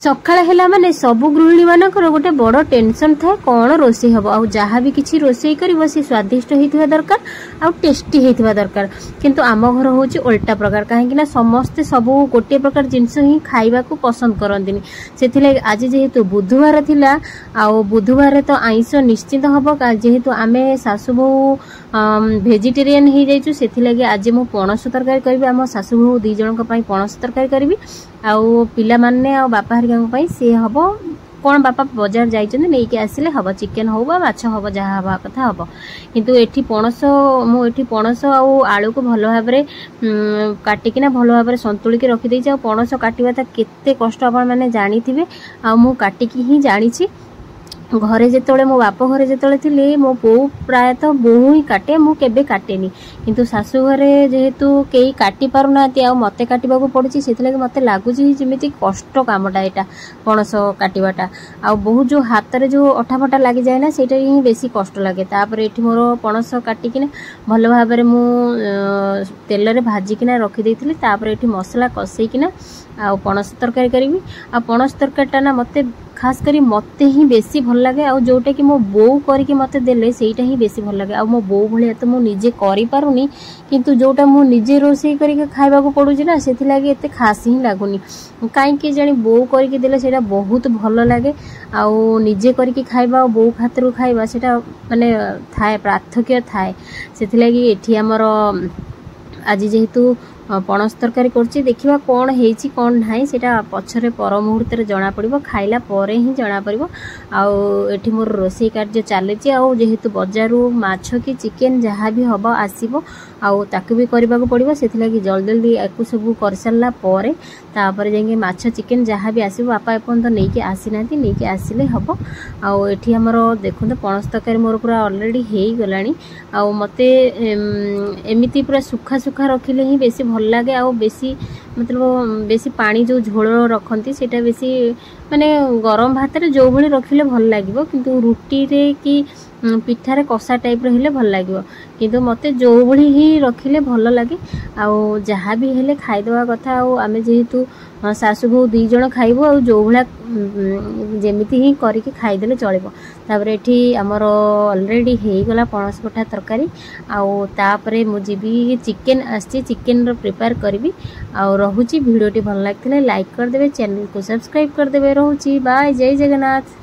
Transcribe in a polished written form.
सकाळ है माने सबु गृहिणी मानकर गोटे बड़ टेंशन थाए कौन रोषे हम आउ जहाँ भी किसी रोषे कर सी स्वादिष्ट होता दरकार आउ टेस्टी होता दरकार किंतु आम घर हूँ उल्टा प्रकार कहीं समस्ते सबू गोटे प्रकार जिनस ही खाइबा को पसंद करती से आज जेहेतु बुधवार थिला आउ बुधवार तो आइंष निश्चित हम जेहेतु आम सासु बहु भेजिटेरियन हो जाइछु से आज मु पणस तरकारी करी आम सासु बहु दी जन पणस तरकारी करी आउ पिला माने आ बापा हरिका सी हम कौन बापा बजार जाइए आसिले हम चिकेन हो माछ हम जहाँ हवा कथा हम किंतु एठी पणस मुठी पणस आलू को भल भाव काटिकिना भल भाव संतुलिक रखिदे पणस काटा केते कष्ट आप मैंने जानी थे आ काटिकी ही जानी घरे जिते मो बाप घरे जिते थी मो बो प्रायतः बोहू ही काटे मु केबे काटेनी किंतु शाशु घरे जेहेतु कई काटी पारुना मते काटिबा को पड़ुछि सेथिलागि मते लागुछि जेमिति कष्ट कामटा एटा पणस काटिबाटा आ बहुत जो हाथ रे जो अठाफटा लागि जाय ना सेटा ही बेसी कष्ट लागे तापर एठी मोर पणस काटिकिना भल भाव रे मु तेल रे भाजिकिना रखि देइथिली तापर एठी मसला कसैकिना आ पणस तरकारी करबी आ पणस तरकारीटा ना मते खास करी मते ही बेसी भल लगे आ जोटा कि मो बो करके मते देले सेटा ही बेसी भल लगे आ मो बो भलिया तो मु निजे करि पारुनी किंतु जोटा मु निजे रोषे करके खाइबा को पड़ुछि ना सेथि लागे एते खास ही लागुनी काई कि जानी बो करके देले सेटा बहुत भल लगे आ निजे करके खाइबा बो खातिर खाइबा सेटा माने थाए पार्थक्य थाए सेथि लागे एठी हमर आज जेहेतु पणस तरकारी करछि देखिबा कोन हेछि कोन नाही सेटा पछरे पर मुहूर्त रे जाना पड़िबो खाइला परे ही जाना पड़िबो आ एठी मोर रोषे कार्य चलेछि आ जेहेतु बजारू माछ की चिकेन जहाँ भी हबो आसीबो आ ताकु भी करबा को पड़िबो सेथि लागि जल्दी जल्दी एको सब कर सारला परे तापर जाके माछ चिकेन जहाँ भी आसीबो आपा एपन तो नेकी आसीनाती नेकी आसिले हबो आ एठी हमर देखुन पणस तरकारी मोर पूरा ऑलरेडी हेई गलानी आ मते एमिति पूरा सुखा सुखा रखिले ही बेसी भल लगे आ बेसी मतलब बेसी पानी जो झोल रखती सेटा बेसी माने गरम भात रे जो भली रखिले भल लागिवो किंतु रुटी रे कि पिठा रे कषा टाइप रे हेले भल लागिवो किंतु मते जो भली ही रखिले भल लागे आ जहाँ भी हेले खाई देवा कथा आ आमे जेहेतु सासु बहु दी जण खाइबो आ जो भला जेमिति ही करके खाइदेले चलिबो तापर एठी हमर ऑलरेडी हेई गला पणस कठा तरकारी आ तापरे मु जीबी चिकेन आछि चिकेन रो प्रिपेयर करबी आ रहुची वीडियोटी भल लागथिले लाइक कर देबे चैनल को सब्सक्राइब कर देबे रहुची बाय जय जगन्नाथ।